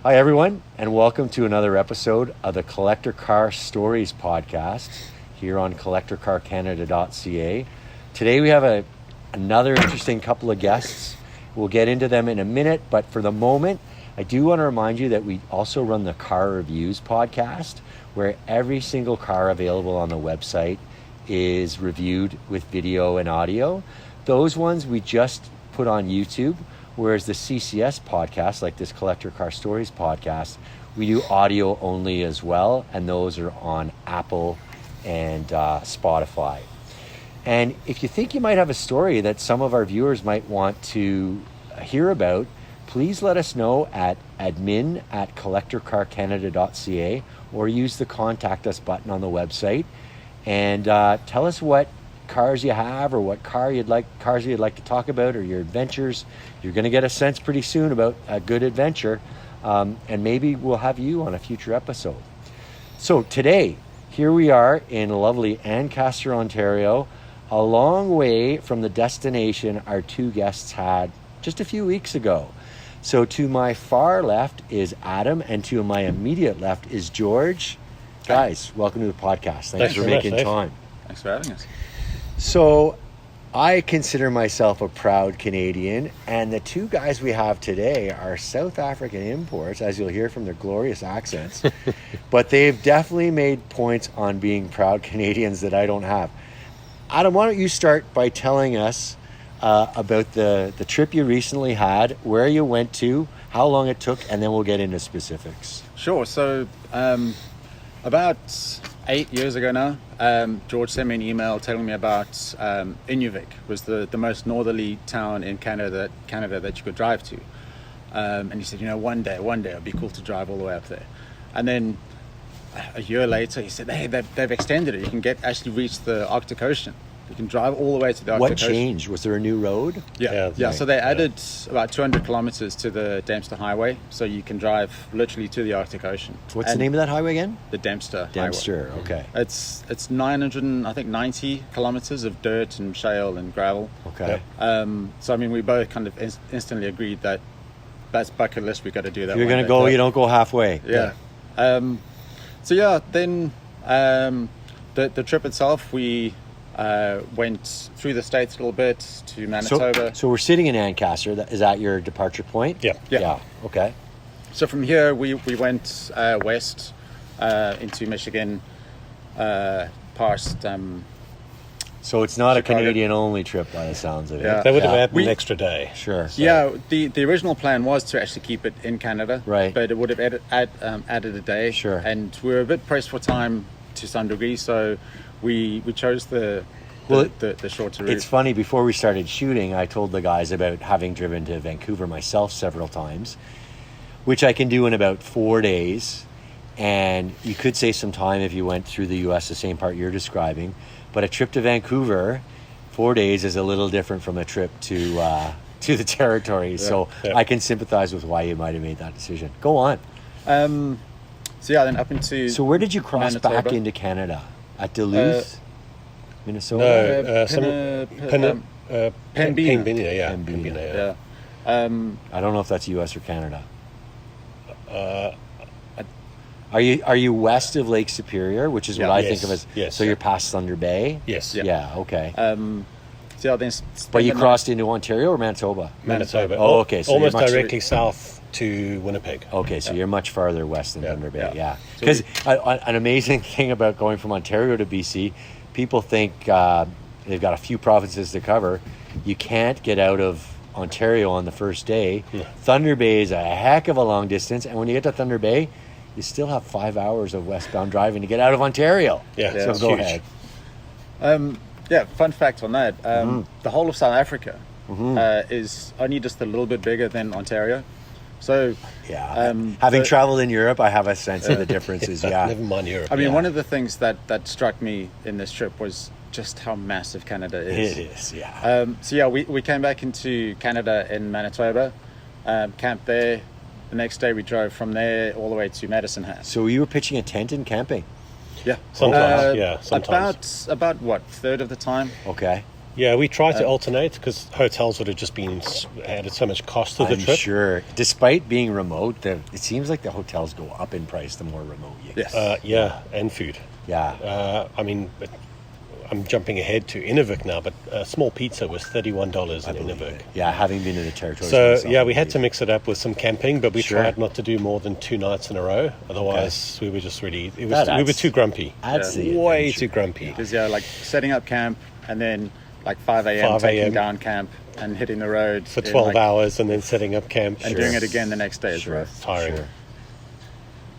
Hi, everyone, and welcome to another episode of the Collector Car Stories podcast here on collectorcarcanada.ca. Today we have another interesting couple of guests. We'll get into them in a minute, but for the moment, I do want to remind you that we also run the Car Reviews podcast, where every single car available on the website is reviewed with video and audio. Those ones we just put on YouTube. Whereas the CCS podcast, like this Collector Car Stories podcast, we do audio only as well, and those are on Apple and Spotify. And if you think you might have a story that some of our viewers might want to hear about, please let us know at admin@collectorcarcanada.ca or use the contact us button on the website and tell us what cars you have or what cars you'd like to talk about or your adventures. You're going to get a sense pretty soon about a good adventure, and maybe we'll have you on a future episode. So today, here we are in lovely Ancaster, Ontario, a long way from the destination our two guests had just a few weeks ago. So to my far left is Adam, and to my immediate left is George. Guys, welcome to the podcast. Thanks for making time. Thanks for having us. So I consider myself a proud Canadian, and the two guys we have today are South African imports, as you'll hear from their glorious accents, but they've definitely made points on being proud Canadians that I don't have. Adam, why don't you start by telling us about the trip you recently had, where you went to, how long it took, and then we'll get into specifics. Sure. So about 8 years ago now, George sent me an email telling me about Inuvik was the most northerly town in Canada that you could drive to. And he said, one day it'd be cool to drive all the way up there. And then a year later, he said, hey, they've extended it. You can actually reach the Arctic Ocean. You can drive all the way to the Arctic Ocean. What changed? Was there a new road? Yeah. Right. So they added about 200 kilometers to the Dempster Highway, so you can drive literally to the Arctic Ocean. What's the name of that highway again? The Dempster Dempster, Highway. okay. It's 990 kilometers of dirt and shale and gravel. Okay. So I mean, we both kind of instantly agreed that that's bucket list. We got to do that. If you're going to go, you don't go halfway. Yeah. Then the trip itself, we went through the States a little bit to Manitoba. So we're sitting in Ancaster. Is that your departure point? Yeah. Okay. So from here, we went west into Michigan, past... So it's not Chicago. A Canadian-only trip by the sounds of it. Yeah. They would have added an extra day. Sure. Yeah, the original plan was to actually keep it in Canada. Right. But it would have added a day. Sure. And we were a bit pressed for time to some degree, so we chose the shorter route. It's funny, before we started shooting, I told the guys about having driven to Vancouver myself several times, which I can do in about 4 days. And you could save some time if you went through the U.S., the same part you're describing. But a trip to Vancouver, 4 days, is a little different from a trip to the territories. So I can sympathize with why you might have made that decision. Go on. Then up into... So where did you cross Manitoba. back into Canada? At Duluth, Minnesota? Pembina. Pembina, yeah. I don't know if that's U.S. or Canada. Are you west of Lake Superior, which is what I think of as... Yes. So you're past Thunder Bay? Yes. Yeah, okay. But you crossed into Ontario or Manitoba? Manitoba. Oh, okay. So almost you're much... directly south to Winnipeg. Okay, so you're much farther west than Thunder Bay, yeah. Because an amazing thing about going from Ontario to BC, people think they've got a few provinces to cover. You can't get out of Ontario on the first day. Yeah. Thunder Bay is a heck of a long distance, and when you get to Thunder Bay, you still have 5 hours of westbound driving to get out of Ontario. Yeah, so go huge. ahead. Fun fact on that. The whole of South Africa is only just a little bit bigger than Ontario. So, having traveled in Europe, I have a sense of the differences. Never mind Europe. I mean, one of the things that struck me in this trip was just how massive Canada is. It is, yeah. We came back into Canada in Manitoba, camped there. The next day we drove from there all the way to Medicine Hat. So you were pitching a tent and camping? Yeah. Sometimes, sometimes. About what, third of the time. Okay. Yeah, we tried to alternate because hotels would have just been added so much cost to the I'm trip. sure. Despite being remote, it seems like the hotels go up in price the more remote you get. Yes. Yeah, and food. Yeah. I mean, I'm jumping ahead to Inuvik now, but a small pizza was $31 in Inuvik. Yeah, having been in the territory. So myself, yeah, we had I to mix it up with some camping, but we Sure. tried not to do more than 2 nights in a row. Otherwise, we were just really we were too grumpy. Adds to the Way adventure. too grumpy. Because like setting up camp and then like 5 a.m. 5 taking a.m. down camp and hitting the road For in, 12 like, hours and then setting up camp. and doing it again the next day is Sure. rough. Tiring. Sure.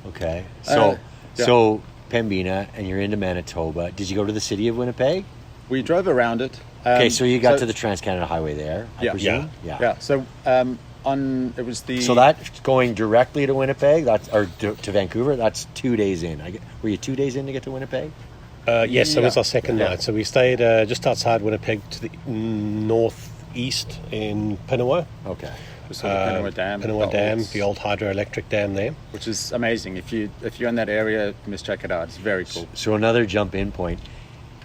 Okay. So Yeah. so Pembina, and you're into Manitoba. Did you go to the city of Winnipeg? We drove around it. Okay, so you got to the Trans-Canada Highway there, I Yeah. presume? Yeah. So it was the So that's going directly to Winnipeg, to Vancouver. That's 2 days in. Were you 2 days in to get to Winnipeg? Yes, that was Yeah. our second Yeah. night. So we stayed just outside Winnipeg to the northeast in Pinawa. Okay. was sort of Pinawa Dam, Pinawa Dam, the old hydroelectric dam there. which is amazing. If you're in that area, you must check it out. It's very cool. So another jump in point.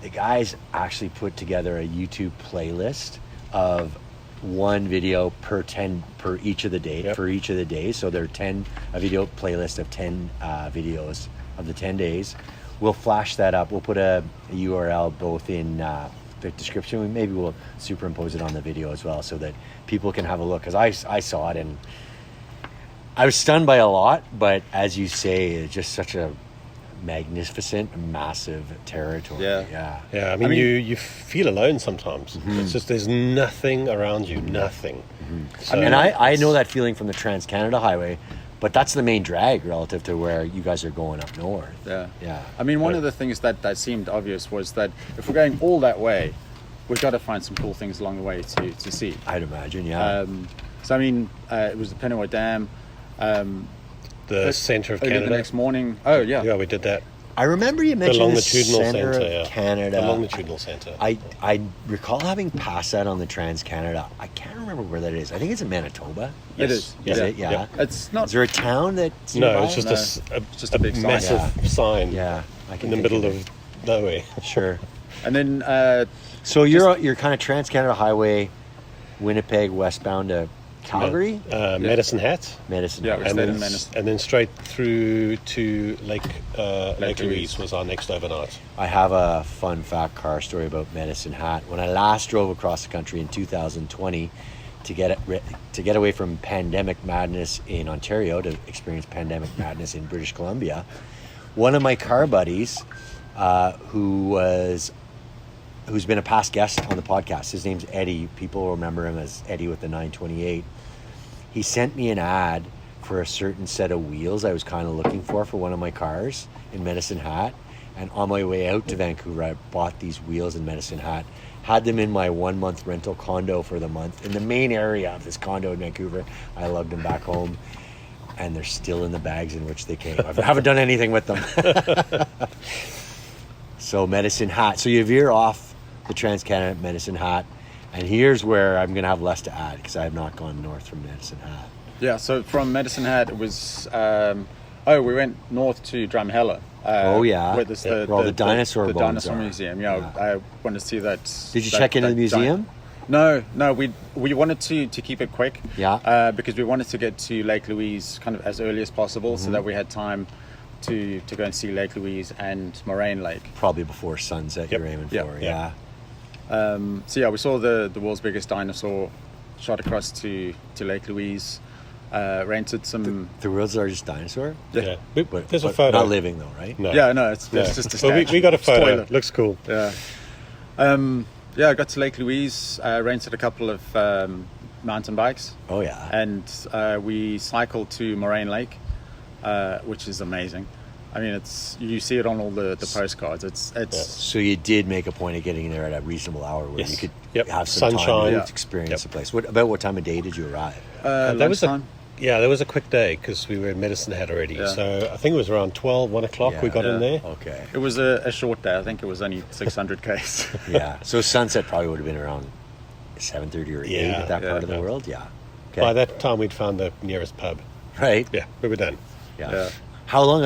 The guys actually put together a YouTube playlist of one video per each of the day Yep. for each of the days. So they're a video playlist of 10 videos of the 10 days. We'll flash that up. We'll put a URL both in the description. Maybe we'll superimpose it on the video as well so that people can have a look. Because I saw it and I was stunned by a lot. But as you say, it's just such a magnificent, massive territory. Yeah. Yeah, I mean, you feel alone sometimes. Mm-hmm. It's just there's nothing around you, nothing. So, And I know that feeling from the Trans-Canada Highway, but that's the main drag relative to where you guys are going up north. Yeah. Yeah. I mean, one of the things that seemed obvious was that if we're going all that way, we've got to find some cool things along the way to see. I'd imagine, yeah. So I mean, it was the Pinawa Dam. the centre of Early Canada. the next morning. Oh yeah. Yeah, we did that. I remember you The mentioned the longitudinal center centre, of yeah. Canada. The longitudinal centre. I recall having passed that on the Trans-Canada. I can't remember where that is. I think it's in Manitoba. It is. Is it? Yeah. Yeah. It's not. Is there a town that's No, nearby? it's just just a big sign. massive sign Yeah. I in can the think middle it. of nowhere. Sure. And then So you're kind of Trans-Canada Highway, Winnipeg, westbound to Calgary? Medicine Hat. Medicine. Yeah, Hat. we And stayed then, in Medicine. and then straight through to Lake Louise. Louise was our next overnight. I have a fun fact car story about Medicine Hat. When I last drove across the country in 2020 to get away from pandemic madness in Ontario to experience pandemic madness in British Columbia, one of my car buddies, who's been a past guest on the podcast, his name's Eddie. People remember him as Eddie with the 928. He sent me an ad for a certain set of wheels I was kind of looking for one of my cars in Medicine Hat. And on my way out to Vancouver, I bought these wheels in Medicine Hat, had them in my 1 month rental condo for the month in the main area of this condo in Vancouver. I lugged them back home, and they're still in the bags in which they came. I haven't done anything with them. So Medicine Hat. So you veer off the Trans-Canada Medicine Hat, and here's where I'm going to have less to add because I have not gone north from Medicine Hat. yeah. So from Medicine Hat, it was. We went north to Drumheller. Oh, yeah. Where there's Where all the dinosaur bones dinosaur are. museum. Yeah, I wanted to see that. Did you check into the museum? No. We wanted to keep it quick. Yeah. Because we wanted to get to Lake Louise kind of as early as possible, so that we had time to go and see Lake Louise and Moraine Lake. Probably before sunset, Yep. you're aiming Yep. for. Yep. Yeah. So yeah, we saw the world's biggest dinosaur, shot across to Lake Louise, rented some. The world's largest dinosaur? Yeah. But, There's a but photo. Not living though, right? No. Yeah, no, it's No. just a Well, statue. we got a photo. Spoiler. Looks cool. Yeah. I got to Lake Louise, rented a couple of mountain bikes, Oh yeah. and we cycled to Moraine Lake, which is amazing. I mean, you see it on all the postcards. It's So you did make a point of getting there at a reasonable hour where Yes. you could Yep. have some time Sunshine. to Yeah. experience Yep. the place. What time of day did you arrive? That was lunchtime. that was a quick day because we were in Medicine Hat already. Yeah. So I think it was around 12, 1 o'clock we got in Yeah. there. Okay. It was a short day. I think it was only 600 k's. Yeah. So sunset probably would have been around 7:30 or 8 Yeah, at that yeah, part of the yeah. world. Yeah. Okay. By that time, we'd found the nearest pub. Right. Yeah, we were done. Yeah. Yeah. How long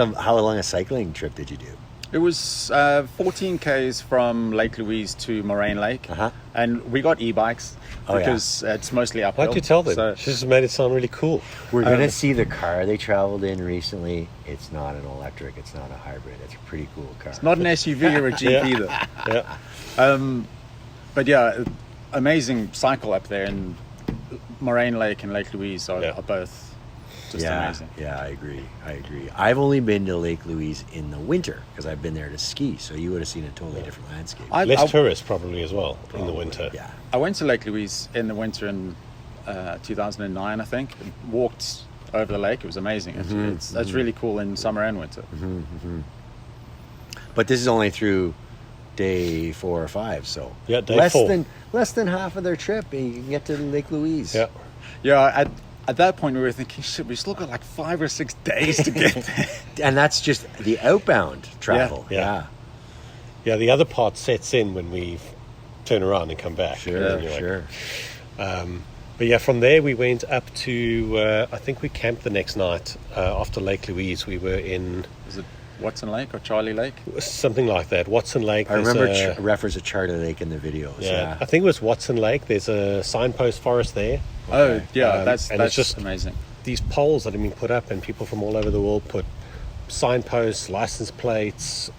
a cycling trip did you do? It was 14 Ks from Lake Louise to Moraine Lake. Uh-huh. And we got e-bikes because it's mostly uphill. Why'd you tell them? So, She just made it sound really cool. We're going to see the car they traveled in recently. It's not an electric. It's not a hybrid. It's a pretty cool car. not an SUV or a Jeep either. Yeah. But yeah, amazing cycle up there. And Moraine Lake and Lake Louise are both just amazing. Yeah, I agree. I've only been to Lake Louise in the winter because I've been there to ski. So you would have seen a totally different landscape. Less tourists probably as well in the winter. Yeah. I went to Lake Louise in the winter in 2009, I think, and walked over the lake. It was amazing. It's really cool in summer and winter. But this is only through day 4 or 5, so Yeah, day 4. less than half of their trip, and you can get to Lake Louise. Yeah. Yeah, at that point we were thinking, shit, we still got like 5 or 6 days to get there. And that's just the outbound travel. Yeah. Yeah, the other part sets in when we turn around and come back. Sure. But yeah, from there we went up to, I think we camped the next night after Lake Louise. We were in... Was it Watson Lake or Charlie Lake? Something like that. Watson Lake. I remember reference to Charlie Lake in the videos. Yeah, I think it was Watson Lake. There's a signpost forest there. Oh, yeah, that's just amazing. These poles that have been put up, and people from all over the world put signposts, license plates,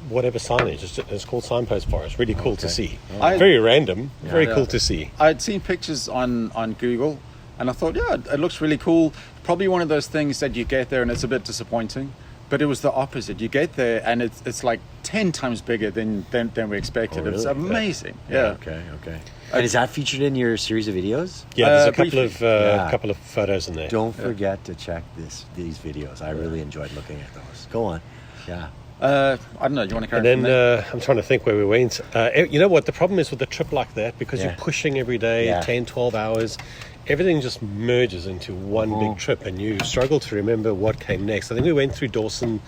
whatever signage. It's called signpost forest. Really cool to see. Very random. Very cool to see. I'd seen pictures on Google, and I thought, it looks really cool. Probably one of those things that you get there and it's a bit disappointing. But it was the opposite. You get there and it's like 10 times bigger than we expected. Oh, really? It's amazing. Yeah. Okay. And is that featured in your series of videos? Yeah, there's a briefly. couple of photos in there. Don't forget to check these videos. I really enjoyed looking at those. Go on. Yeah. I don't know. Do you want to carry And then I'm trying to think where we went. You know what? The problem is with a trip like that, because Yeah. you're pushing every day, Yeah. 10, 12 hours, everything just merges into one big trip, and you struggle to remember what came next. I think we went through Dawson.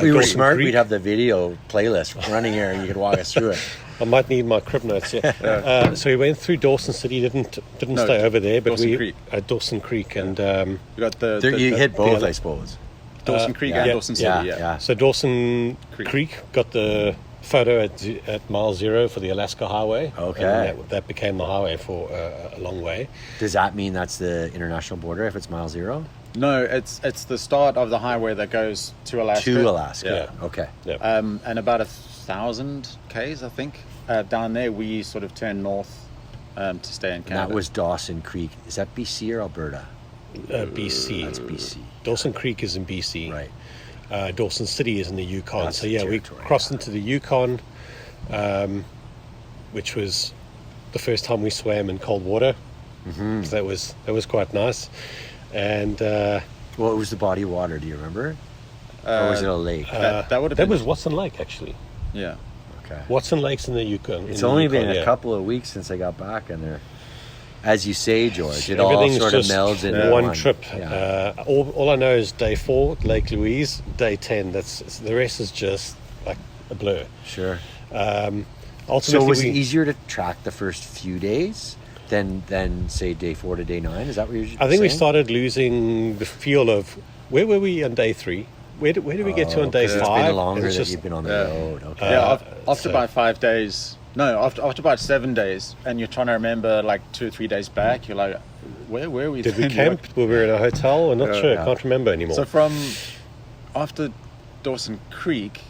We were Dawson smart. Creek. We'd have the video playlist running here, and you could walk us through it. I might need my crib notes. Yeah. So we went through Dawson City. Didn't stay over there, but Dawson Creek. Dawson Creek, and you got You hit both, the- I suppose. Dawson Creek and Dawson City. Yeah. so Dawson Creek got the photo at mile 0 for the Alaska Highway. Okay. And that became the highway for a long way. Does that mean that's the international border if it's mile 0? No, it's the start of the highway that goes to Alaska. To Alaska. Yeah. Okay. Yeah. And about 1,000 Ks, I think, down there we sort of turn north to stay in And Canada. that was Dawson Creek. Is that BC or Alberta? BC. That's BC. Dawson Creek is in BC. Right. Dawson City is in the Yukon. That's So yeah, we territory, crossed into the Yukon, which was the first time we swam in cold water. So that was quite nice. And What was the body of water? Do you remember? Or was it a lake? that would have that been was Watson Lake, actually. yeah. Okay. Watson Lake's in the Yukon. It's in the only Yukon, been a yeah. couple of weeks since I got back, and they're, as you say, George, it all Everything's sort of just melds into one trip. Yeah. All I know is day 4, Lake Louise. Day 10, the rest is just like a blur. Sure. Ultimately, So was it easier to track the first few days than say day 4 to day 9? Is that what you're saying? I think we started losing the feel of where were we on day 3? Where did we get to on day 5? It's been longer It's that just- you've been on the road. Okay. Yeah, after so- about 5 days. No, after about 7 days, and you're trying to remember like 2 or 3 days back. You're like, where were we? Did we then? camp? Were we in a hotel? I'm not sure. Yeah. I can't remember anymore. So from after Dawson Creek,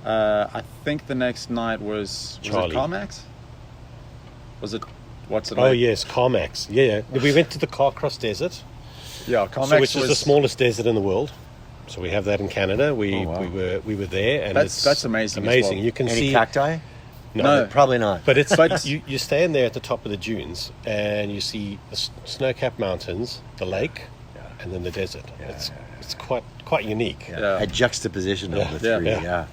I think the next night was Charlie. it Carmax? Was it what's it? Oh like? yes, Carmax. Yeah, we went to the Carcross Desert, Yeah, Carmax which is the smallest desert in the world. So we have that in Canada. We Oh, wow. we were there, and That's amazing as Amazing. well. You can Any see cacti? No. Probably not. But it's you stand there at the top of the dunes and you see the snow-capped mountains, the lake, and then the desert. It's quite unique. Yeah. A juxtaposition of the Yeah. three. Yeah.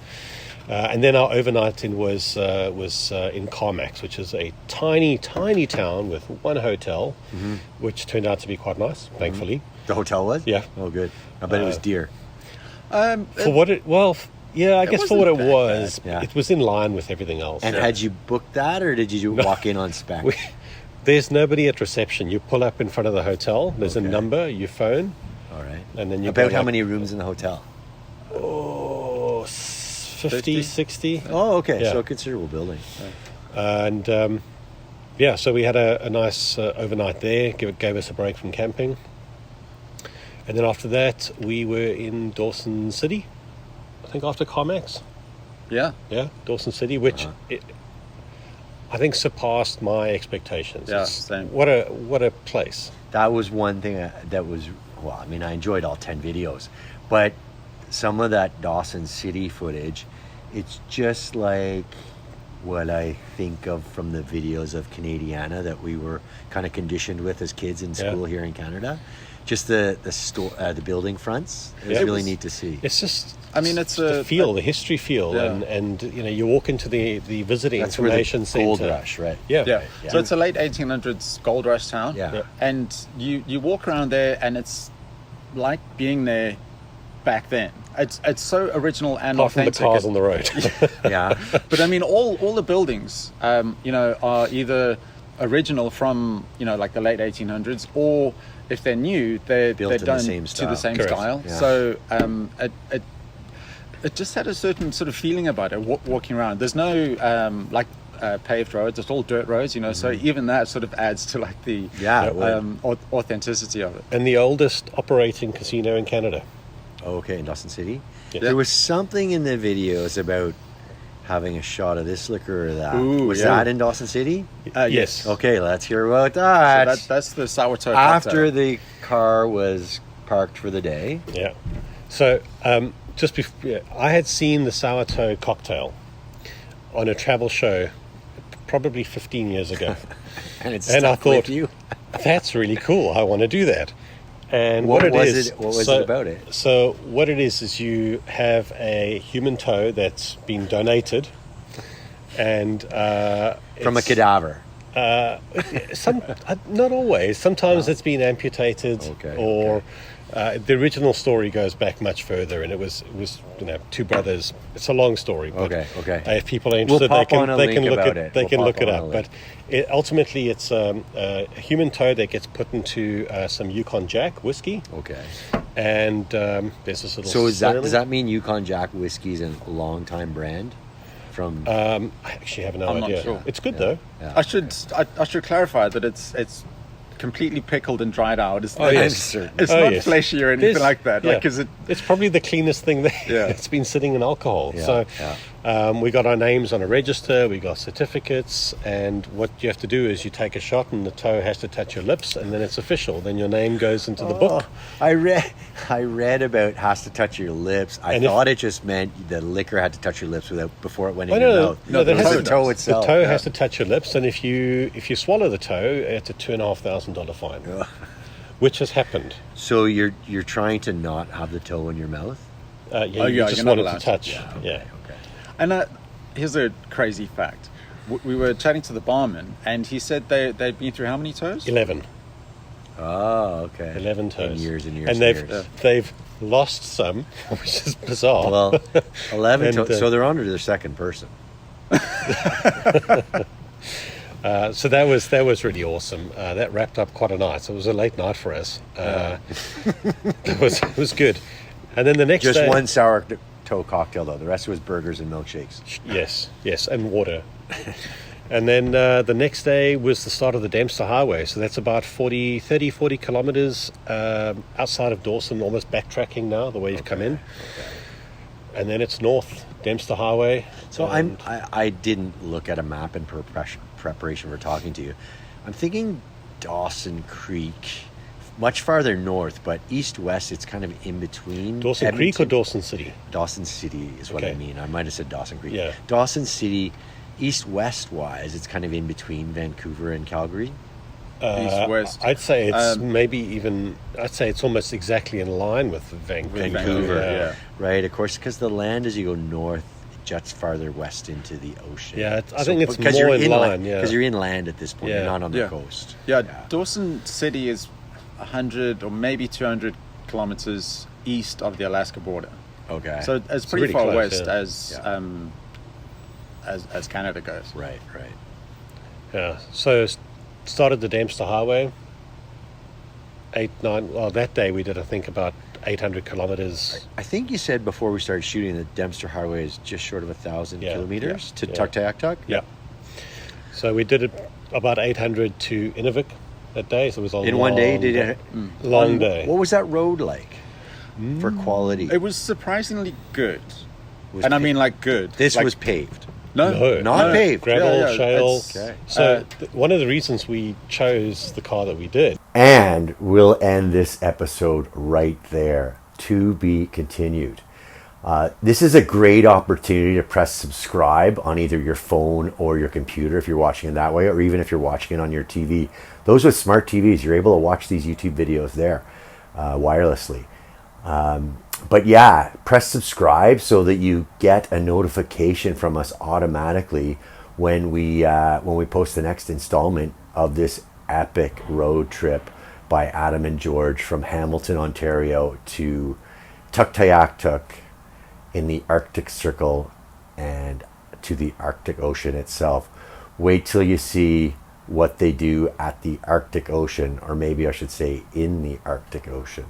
Yeah. And then our overnighting was in Carmax, which is a tiny town with one hotel, which turned out to be quite nice, thankfully. The hotel was? Yeah. Oh, good. I bet it was dear. For what it I guess for what it wasn't that was, bad. Yeah. it was in line with everything else. And had you booked that, or did you walk in on spec? There's nobody at reception. You pull up in front of the hotel. There's Okay. a number. You phone, All right. and then you About go how up- many rooms in the hotel? Oh, 50, 60. Oh, okay. Yeah. So a considerable building. And so we had a nice overnight there. Gave us a break from camping. And then after that, we were in Dawson City, I think after CarMax. Yeah. Yeah, Dawson City, which I think surpassed my expectations. Yeah, same. What a place. That was one thing that was, well, I mean, I enjoyed all 10 videos, but some of that Dawson City footage, it's just like what I think of from the videos of Canadiana that we were kind of conditioned with as kids in school here in Canada. Just the building fronts. It was really neat to see. It's just, I mean, it's the feel, the history feel, and you walk into the visiting That's information where the gold center. rush, right? Yeah. So it's a late 1800s gold rush town. Yeah. And you walk around there, and it's like being there back then. It's so original and Apart from the authentic. cars on the road. Yeah. But I mean, all the buildings, are either original from like the late 1800s, or if they're new, they're Built in done the same to the same Correct. style. Yeah. So it just had a certain sort of feeling about it walking around. There's no paved roads; it's all dirt roads, So even that sort of adds to like the authenticity of it. And the oldest operating casino in Canada. Okay, in Dawson City. Yeah. There was something in the videos about having a shot of this liquor or that. Ooh, was yeah. that in Dawson City? Yes. Okay, let's hear about that. So that's the sourdough After cocktail. the car was parked for the day. Yeah. So just before, I had seen the sourdough cocktail on a travel show probably 15 years ago. And it's And I stuck with thought, you. That's really cool. I want to do that. And What what, was is, it- what was it about it? So what it is you have a human toe that's been donated, and From a it's- cadaver. Not always. Sometimes it's been amputated, or the original story goes back much further, and it was two brothers. It's a long story. But Okay. If people are interested, We'll pop they on a can link look about it. it. They We'll can pop look it on a up. link. But ultimately, it's a human toe that gets put into some Yukon Jack whiskey, Okay. and there's this little. So ceremony. does that mean Yukon Jack whiskey is a long time brand? From I actually have no I'm not idea. sure. It's good though. yeah. I should clarify that it's completely pickled and dried out. It's, yes. certain. it's Oh, not yes. fleshy or anything There's- like that. yeah. Like, is it? It's probably the cleanest thing there. Yeah. It's been sitting in alcohol. Yeah, So yeah. we got our names on a register, we got certificates, and what you have to do is you take a shot and the toe has to touch your lips, and then it's official. Then your name goes into the book. I read about has to touch your lips. I And if- thought it just meant the liquor had to touch your lips before it went in Oh, your no, mouth. no, that It was has the to- toe The itself. toe has to touch your lips, and if you swallow the toe, it's a $2,500 fine, which has happened. So you're trying to not have the toe in your mouth? You you're just not want it allowed to to. touch. Yeah. Okay. And here's a crazy fact. We were chatting to the barman, and he said they'd been through how many toes? 11 Oh, okay. 11 toes. And years and years. And years. they've lost some, which is bizarre. Well, 11 And, toes. So they're on to their second person. So that was really awesome. That wrapped up quite a night. So it was a late night for us. It was good. And then the next Just day, one sourdough cocktail, though. The rest was burgers and milkshakes. yes, and water. And then the next day was the start of the Dempster Highway. So that's about 40 kilometers outside of Dawson, almost backtracking now, the way you've come in. And then it's north, Dempster Highway. So and I didn't look at a map in preparation for talking to you. I'm thinking Dawson Creek, much farther north, but east-west, it's kind of in between. Dawson Creek or Edmonton. Dawson City? Dawson City is what I Okay. mean. I might have said Dawson Creek. Yeah. Dawson City, east-west wise, it's kind of in between Vancouver and Calgary. East-west. I'd say it's I'd say it's almost exactly in line with Vancouver. Vancouver, yeah. Right, of course, because the land as you go north, it juts farther west into the ocean. Yeah, I think it's because more you're in inland, line, yeah. because you're inland at this point. Yeah. You're not on the Yeah. coast. Yeah, Dawson City is 100 or maybe 200 kilometers east of the Alaska border. Okay. So it's pretty really far close, west yeah. as Canada goes. right. Yeah. So started the Dempster Highway. that day we did, I think, about 800 kilometers. I think you said before we started shooting that Dempster Highway is just short of 1,000 kilometers to Tuktoyaktuk. Yeah. So we did it about 800 to Inuvik that day. So it was a in one day. Did it? Long day. What was that road like for quality? It was surprisingly good. Was And I pa- mean, like, good. This Like, was paved. No, Not paved. Gravel, shale. Okay. So one of the reasons we chose the car that we did. And we'll end this episode right there. To be continued. This is a great opportunity to press subscribe on either your phone or your computer if you're watching it that way, or even if you're watching it on your TV. Those with smart TVs, you're able to watch these YouTube videos there wirelessly. But yeah, press subscribe so that you get a notification from us automatically when we post the next installment of this epic road trip by Adam and George from Hamilton, Ontario to Tuktoyaktuk in the Arctic Circle and to the Arctic Ocean itself. Wait till you see what they do at the Arctic Ocean, or maybe I should say in the Arctic Ocean.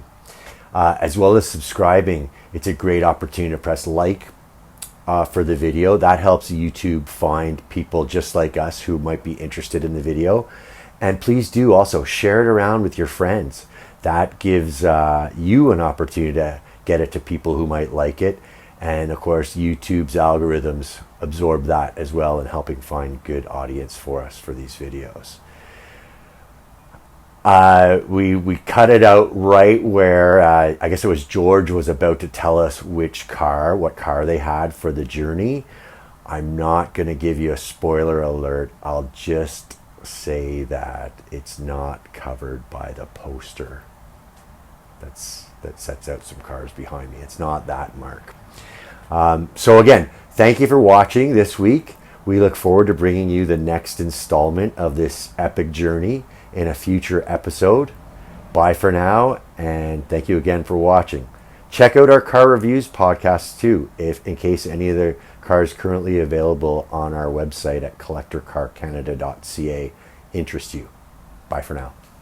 As well as subscribing, it's a great opportunity to press like for the video. That helps YouTube find people just like us who might be interested in the video. And please do also share it around with your friends. That gives you an opportunity to get it to people who might like it. And of course, YouTube's algorithms absorb that as well in helping find good audience for us for these videos. We cut it out right where I guess it was George was about to tell us what car they had for the journey. I'm not going to give you a spoiler alert. I'll just say that it's not covered by the poster that sets out some cars behind me. It's not that mark. So again, thank you for watching this week. We look forward to bringing you the next installment of this epic journey in a future episode. Bye for now, and thank you again for watching. Check out our car reviews podcasts too, in case any of the cars currently available on our website at collectorcarcanada.ca interest you. Bye for now.